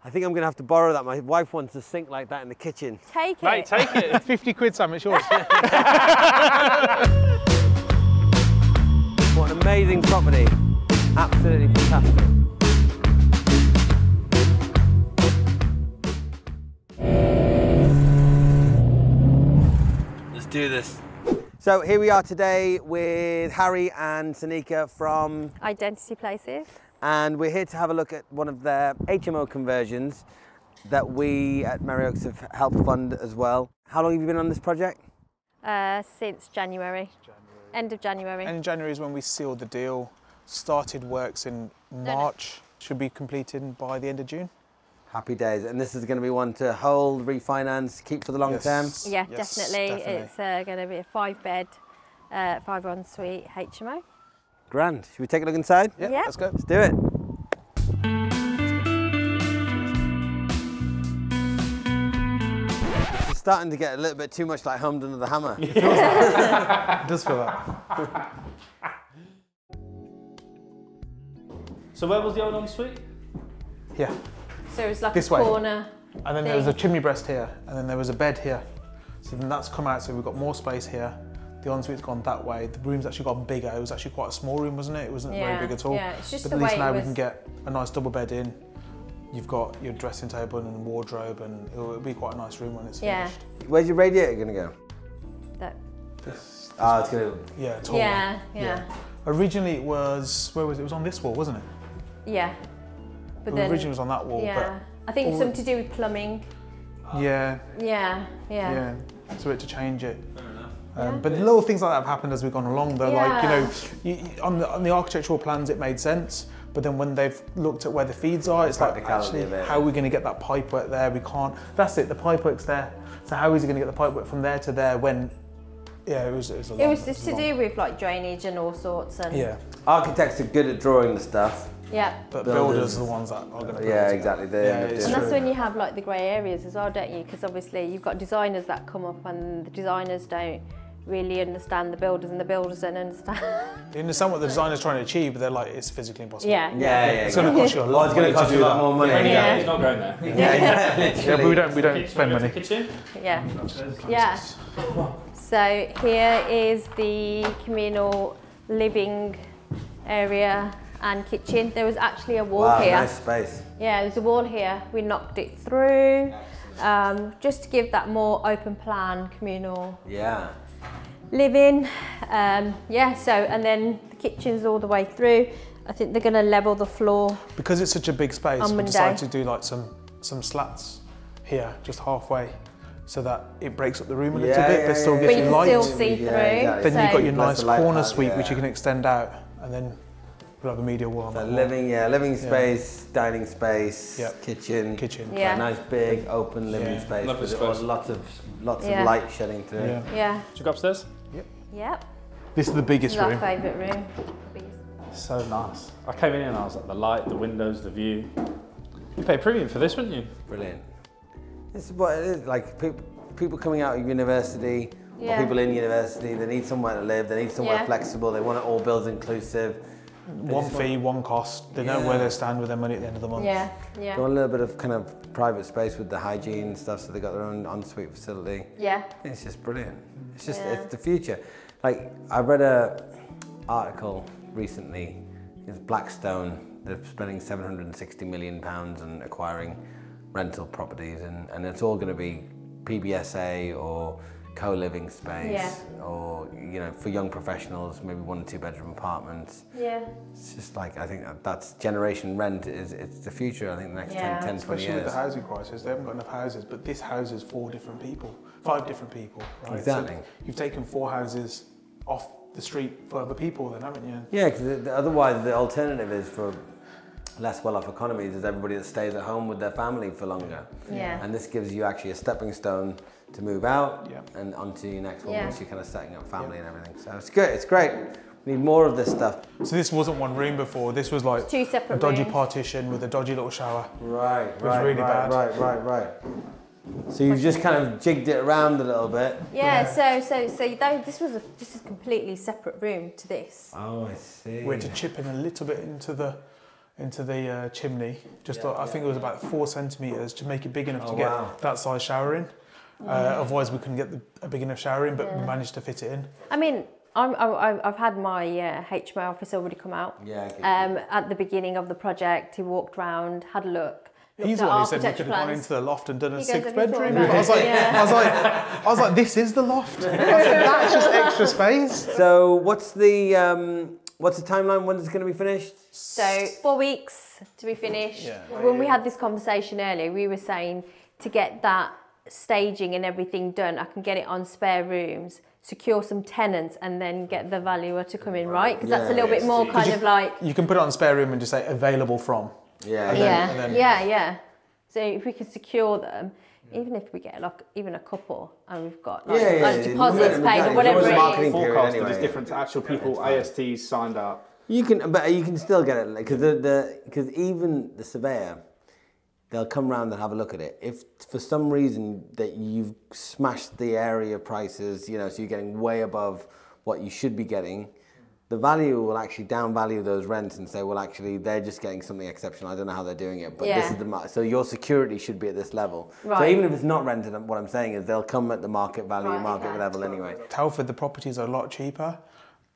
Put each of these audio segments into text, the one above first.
I think I'm going to have to borrow that. My wife wants a sink like that in the kitchen. Take it. Mate, take it. It's 50 quid, Sam, it's yours. What an amazing property. Absolutely fantastic. Let's do this. So here we are today with Harry and Seneca from Identity Places. And we're here to have a look at one of their HMO conversions that we at Merry Oaks have helped fund as well. How long have you been on this project? Since January. End of January. End of January is when we sealed the deal, started works in March, should be completed by the end of June. Happy days. And this is going to be one to hold, refinance, keep for the long term? Yeah, definitely. It's going to be a 5-bed, 5 ensuite HMO. Grand. Should we take a look inside? Yeah, let's go. Let's do it. It's starting to get a little bit too much like Homed Under the Hammer. It does feel that. So where was the old ensuite? Yeah. So it was like This a way. corner. And then there was a chimney breast here, and then there was a bed here. So then that's come out, so we've got more space here. The ensuite's gone that way. The room's actually got bigger. It was actually quite a small room, wasn't it? It wasn't very big at all. Yeah, it's just but the at least way now it we was. can get a nice double bed in. You've got your dressing table and wardrobe, and it'll be quite a nice room when it's finished. Where's your radiator going to go? That. This, Oh, it's going to... yeah, tall Yeah, one. yeah. Originally it was, where was it? It was on this wall, wasn't it? Yeah. But then, Originally it was on that wall, yeah. I think it's something to do with plumbing. but yeah, Yeah. so we had to change it. But little things like that have happened as we've gone along. They're like, on the architectural plans it made sense, but then when they've looked at where the feeds are, it's like, actually, how are we going to get that pipe work there? We can't. That's it, the pipe work's there. So how is he going to get the pipe work from there to there when, it was a lot. It was just to do with like drainage and all sorts. And Yeah. Architects are good at drawing the stuff. Yeah. But builders are the ones that are going to Yeah, exactly. They end up doing And that's it. when you have like the grey areas as well, don't you? Because obviously you've got designers that come up and the designers don't really understand the builders and the builders don't understand. They understand what the designer's trying to achieve, but they're like, it's physically impossible. Yeah. It's going to cost you a lot. It's going to cost you a lot more money. Yeah. He's not going there. Yeah, but we don't spend money. Kitchen? Yeah. Yeah. So here is the communal living area and kitchen. There was actually a wall here. Nice space. Yeah, there's a wall here. We knocked it through just to give that more open plan communal living. And then the kitchen's all the way through. I think they're going to level the floor. Because it's such a big space, On we Monday. decided to do like some slats here, just halfway, so that it breaks up the room a little bit, but still But gives you you can light. still see through. exactly. Then you've got your Plus nice the light corner part, suite, which you can extend out, and then we'll have a media wall on that wall. Living space, dining space, kitchen. Yeah. A nice big open living space Lovely with space. lots of Yeah. light shedding through. Yeah. Yeah. Should we go upstairs? Yep. This is the This biggest is our room. favourite room. So nice. I came in and I was like, the light, the windows, the view. You pay premium for this, wouldn't you? Brilliant. This is what it is, like people coming out of university, or Yeah. people in university, they need somewhere to live, they need somewhere flexible, they want it all bills inclusive. One fee, one cost. They know where they stand with their money at the end of the month. Yeah. They Yeah. want a little bit of kind of private space with the hygiene and stuff, so they got their own ensuite facility. Yeah. It's just brilliant. It's just, it's the future. Like, I read a article recently, it's Blackstone, they're spending £760 million on acquiring rental properties, and it's all going to be PBSA or co-living space, or, you know, for young professionals, maybe 1 or 2 bedroom apartments. Yeah. It's just like, I think that's generation rent it's the future, I think the next 10, 20 Especially years. with the housing crisis, they haven't got enough houses, but this houses 4 different people, 5 different people, right? Exactly. So you've taken 4 houses off the street for other people then, haven't you? Yeah, because otherwise the alternative is for less well-off economies is everybody that stays at home with their family for longer. Yeah. And this gives you actually a stepping stone to move out and onto your next one once you're kind of setting up family and everything. So it's good, it's great. We need more of this stuff. So this wasn't one room before, this was like 2 separate a dodgy rooms. partition with a dodgy little shower. Right, It was really bad. Right. So you've just kind of jigged it around a little bit. Yeah. So this was just a completely separate room to this. Oh, I see. We had to chip in a little bit into into the chimney. I think it was about 4 centimetres to make it big enough to get that size shower in. Otherwise, we couldn't get a big enough shower in, but we managed to fit it in. I mean, I've had my HMO officer already come out. At the beginning of the project, he walked round, had a look. He's the one who said we could have gone into the loft and done a 6th bedroom. I was like, this is the loft. I was like, that's just extra space. So what's the timeline? When is it going to be finished? So 4 weeks to be finished. Yeah. When we had this conversation earlier, we were saying to get that staging and everything done, I can get it on spare rooms, secure some tenants, and then get the valuer to come in, right? Because that's a little bit more kind of like... You can put it on spare room and just say available from. Yeah. So if we could secure them, even if we get like even a couple and we've got like deposits paid or whatever it is. Forecasted is different to actual people, ASTs signed up. You can still get it because even the surveyor, they'll come round and have a look at it. If for some reason that you've smashed the area prices, so you're getting way above what you should be getting, the valuer will actually downvalue those rents and say, well, actually, they're just getting something exceptional. I don't know how they're doing it, but this is so your security should be at this level. Right. So even if it's not rented, what I'm saying is they'll come at the market value, market level anyway. Telford, the properties are a lot cheaper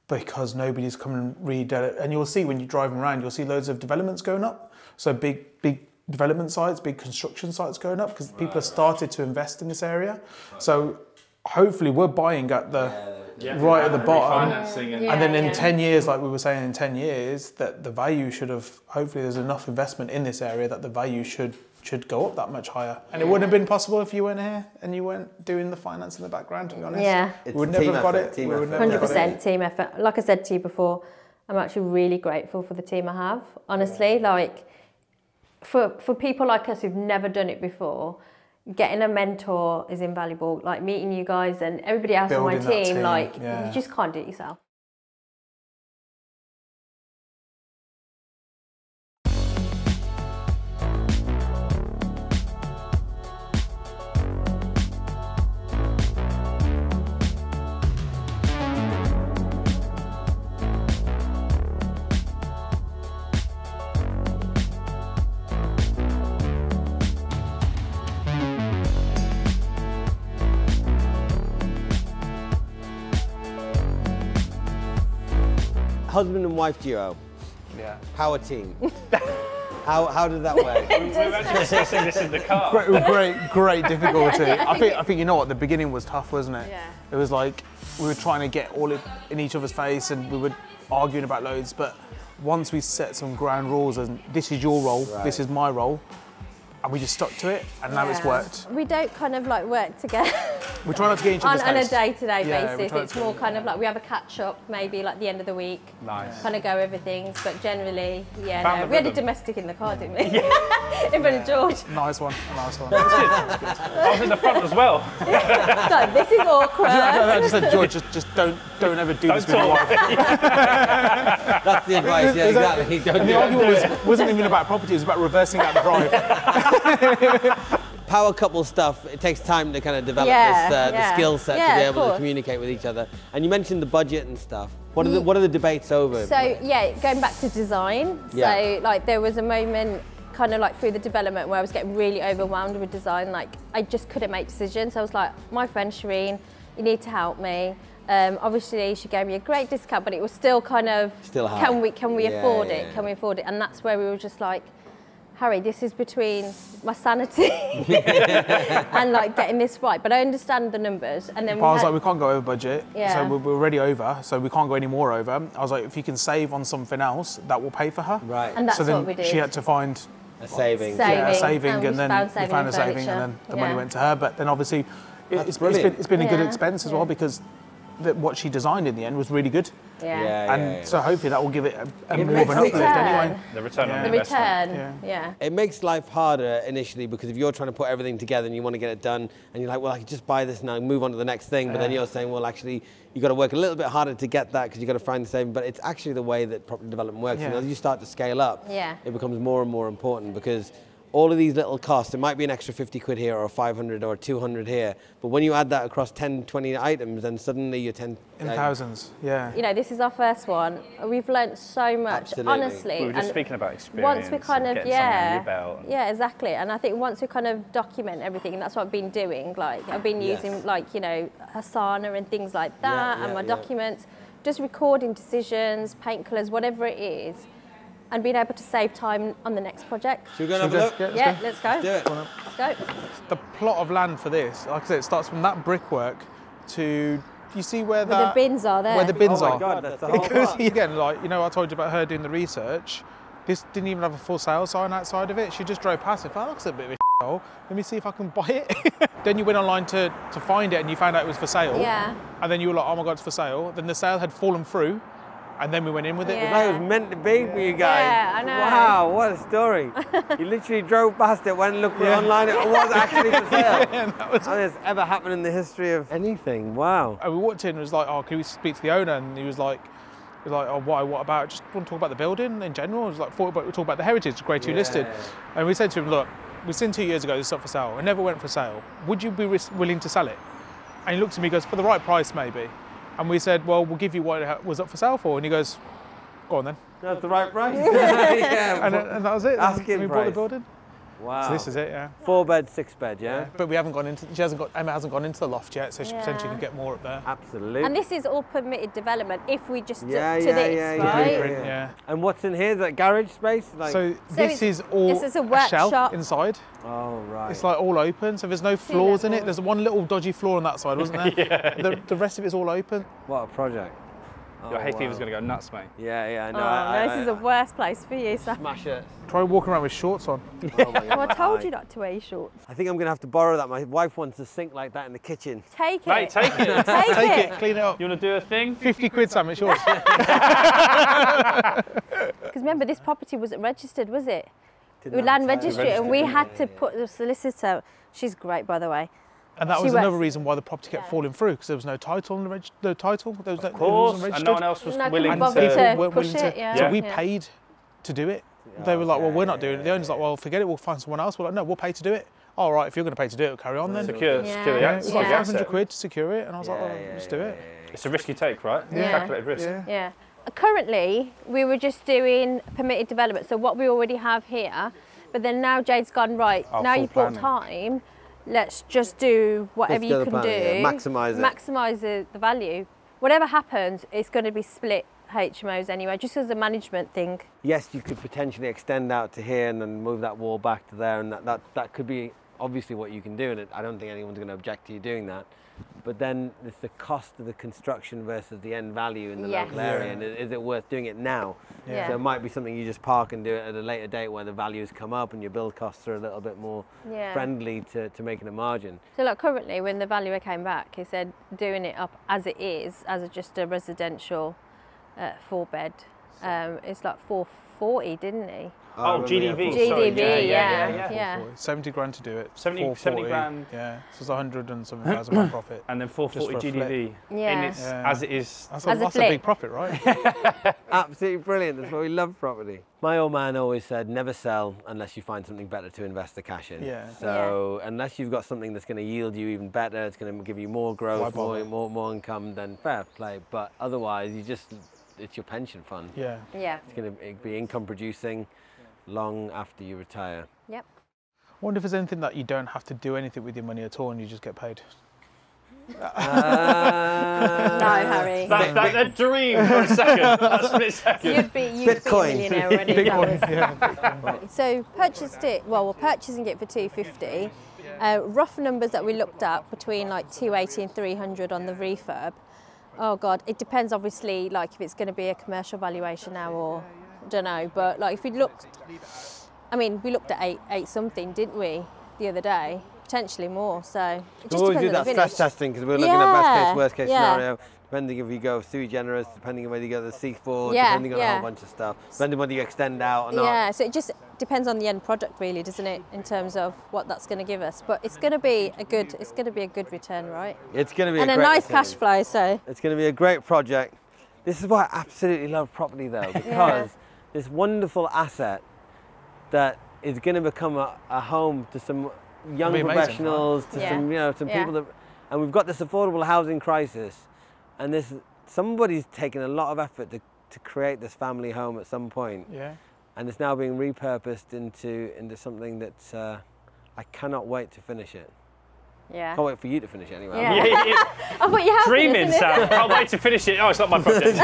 because nobody's come and and you'll see when you're driving around, you'll see loads of developments going up. So big development sites, big construction sites going up because people have started to invest in this area. So hopefully we're buying at the right at the bottom, and then in 10 years, like we were saying, in 10 years, that the value should have. Hopefully, there's enough investment in this area that the value should go up that much higher. And it wouldn't have been possible if you weren't here and you weren't doing the finance in the background. To be honest, we would never have got it. 100% team effort. Like I said to you before, I'm actually really grateful for the team I have. Honestly, like for people like us who've never done it before. Getting a mentor is invaluable, like meeting you guys and everybody else on my team, like you just can't do it yourself. Husband and wife duo. Yeah. Power team. How did that work? We were actually discussing this in the car. Great difficulty. I think you know what, the beginning was tough, wasn't it? Yeah. It was like we were trying to get all in each other's face and we were arguing about loads, but once we set some ground rules and this is your role, this is my role, and we just stuck to it, and now it's worked. We don't kind of like work together. We try not to get each other's on a day-to-day basis. It's more kind of like we have a catch-up, maybe like the end of the week. Nice. Kind of go over things, but generally, we had a domestic in the car, didn't we? In front of George. Nice one. That's good. I was in the front as well. So this is awkward. I just said, George, just don't ever do this with your wife. That's the advice. Yeah, exactly. The argument wasn't even about property; it was about reversing out the drive. Power couple stuff, it takes time to kind of develop the skill set to be able to communicate with each other. And you mentioned the budget and stuff. What are the debates over? So going back to design. So like there was a moment kind of like through the development where I was getting really overwhelmed with design. Like I just couldn't make decisions. So I was like, my friend Shireen, you need to help me. Obviously she gave me a great discount, but it was still kind of, can we afford it? Can we afford it? And that's where we were just like, Harry, this is between my sanity and like getting this right. But I understand the numbers. And then I was like, we can't go over budget. So we're already over, so we can't go any more over. I was like, if you can save on something else, that will pay for her. Right. And that's what we did. She had to find a saving. A saving, and then we found a saving, and then the money went to her. But then obviously, it's been a good expense as well because what she designed in the end was really good. So hopefully that will give it more of an uplift anyway. The return on investment. It makes life harder initially because if you're trying to put everything together and you want to get it done and you're like, well, I can just buy this now and move on to the next thing, but then you're saying, well, actually, you've got to work a little bit harder to get that because you've got to find the saving. But it's actually the way that property development works. As you start to scale up, it becomes more and more important because all of these little costs, it might be an extra 50 quid here or 500 or 200 here, but when you add that across 10, 20 items, then suddenly you're in thousands, yeah. You know, this is our first one. We've learnt so much, Absolutely. honestly. We were just speaking about experience. Once we kind of, yeah, exactly. And I think once we kind of document everything, and that's what I've been doing. Like I've been using, like, you know, Asana and things like that, and my documents, just recording decisions, paint colours, whatever it is. And being able to save time on the next project. Should we go and have a look? Yeah, let's go. Let's do it. Let's go. The plot of land for this, like I said, it starts from that brickwork to, do you see where the bins are there? Where the bins are. are. Oh my God, that's the whole Because again, like, you know, I told you about her doing the research. This didn't even have a for sale sign outside of it. She just drove past it. That looks a bit of a shithole. Let me see if I can buy it. Then you went online to find it and you found out it was for sale. Yeah. And then you were like, oh my God, it's for sale. Then the sale had fallen through. And then we went in with it. It was like it was meant to be for you guys. Yeah, I know. Wow, what a story. You literally drove past it, went and looked for it online, it was actually for sale. That was it's ever happened in the history of anything, wow. And we walked in and was like, oh, can we speak to the owner? And he was like, oh, why, what about? Just want to talk about the building in general. It was like, we'll talk about the heritage, grade 2 listed. And we said to him, look, we've seen 2 years ago this is up for sale. It never went for sale. Would you be willing to sell it? And he looked at me and goes, for the right price, maybe. And we said, well, we'll give you what it was up for sale for. And he goes, go on then. That's the right price. Yeah, and that was it. Asking we price. bought the building. Wow. So this is it, yeah. 4 bed, 6 bed, yeah? But we haven't gone into, Emma hasn't gone into the loft yet, so she potentially can get more up there. Absolutely. And this is all permitted development if we just stick to this, right? Yeah. And what's in here? Is that garage space? Like... So this is all this is a workshop shell inside. Oh, right. It's like all open, so there's no floors in it. There's one little dodgy floor on that side, wasn't there? The rest of it's all open. What a project. Your hay fever's going to go nuts, mate. Yeah, no. Oh, this is the worst place for you, so. Smash it. Try walking around with shorts on. Oh, my God, I told you not to wear your shorts. I think I'm going to have to borrow that. My wife wants a sink like that in the kitchen. Take it. Mate, take it. Take it. Clean it up. You want to do a thing? 50 quid, Sam, it's yours. Because remember, this property wasn't registered, was it? We land registry, and we had to put the solicitor. She's great, by the way. And that was another reason why the property kept falling through, because there was no title on the title. There was of course, and no one else was willing to push it. Yeah. So we paid to do it. They were like, well, we're not doing it. The owner's like, well, forget it, we'll find someone else. We're like, no, we'll pay to do it. All right, if you're going to pay to do it, we'll carry on then. Secure the asset. It's like 500 quid to secure it, and I was like, well, let's do it. It's a risk you take, right? Yeah. Calculated risk. Yeah. Currently, we were just doing permitted development, so what we already have here, but then now Jade's gone, right, now you've got time, let's just do whatever you can do. Yeah. Maximise it. Maximise the value. Whatever happens, it's going to be split HMOs anyway, just as a management thing. Yes, you could potentially extend out to here and then move that wall back to there, and that could be obviously what you can do, and I don't think anyone's going to object to you doing that. But then it's the cost of the construction versus the end value in the local area, and is it worth doing it now? Yeah. So it might be something you just park and do it at a later date where the values come up and your build costs are a little bit more friendly to making a margin. So like currently, when the valuer came back, he said doing it up as it is, as just a residential 4 bed, it's like 440, didn't he? Oh, GDV. GDV, yeah. 70 grand to do it. 70 grand. Yeah, so it's 100 and something thousand pound profit. And then 440 GDV. Yeah. As it is. That's a big profit, right? Absolutely brilliant. That's why we love property. My old man always said, never sell unless you find something better to invest the cash in. Yeah. So unless you've got something that's going to yield you even better, it's going to give you more growth, more income, then fair play. But otherwise, it's your pension fund. Yeah. Yeah. It's going to be income producing long after you retire. Yep. I wonder if there's anything that you don't have to do anything with your money at all and you just get paid. No, Harry. That's a dream for a second. That's a split second. You'd be Bitcoin. a millionaire already. Bitcoin, So purchased it, well, we're purchasing it for 250. Rough numbers that we looked at between like 280 and 300 on the refurb. Oh God, it depends obviously, like if it's going to be a commercial valuation now or I don't know, but like if we looked, I mean, we looked at eight something, didn't we, the other day? Potentially more, so it just we depends do on that the stress village. testing because we're looking at best case, worst case scenario, depending if you go sui generis, depending on whether you go the C4, depending on a whole bunch of stuff, depending on whether you extend out or not. Yeah, so it just depends on the end product really, doesn't it, in terms of what that's going to give us. But it's going to be a good, return, right? It's going to be and a nice cash flow. So it's going to be a great project. This is why I absolutely love property though, because this wonderful asset that is going to become a home to some young professionals, to some, you know, some people that, and we've got this affordable housing crisis, and somebody's taken a lot of effort to create this family home at some point. Yeah. And it's now being repurposed into something that I cannot wait to finish it. Yeah. Can't wait for you to finish it anyway. Yeah. I thought you had dreaming, Sam. Can't wait to finish it. Oh, it's not my project.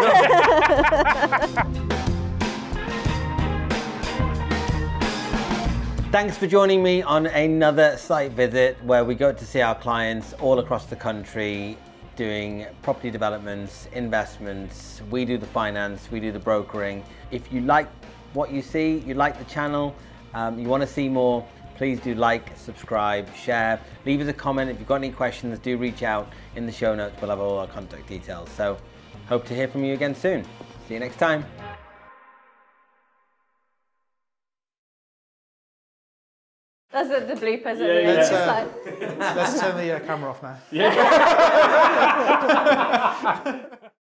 Thanks for joining me on another site visit where we go to see our clients all across the country doing property developments, investments. We do the finance, we do the brokering. If you like what you see, you like the channel, you want to see more, please do like, subscribe, share, leave us a comment. If you've got any questions, do reach out in the show notes. We'll have all our contact details. So hope to hear from you again soon. See you next time. That's the bloopers. Let's turn the camera off now. Yeah.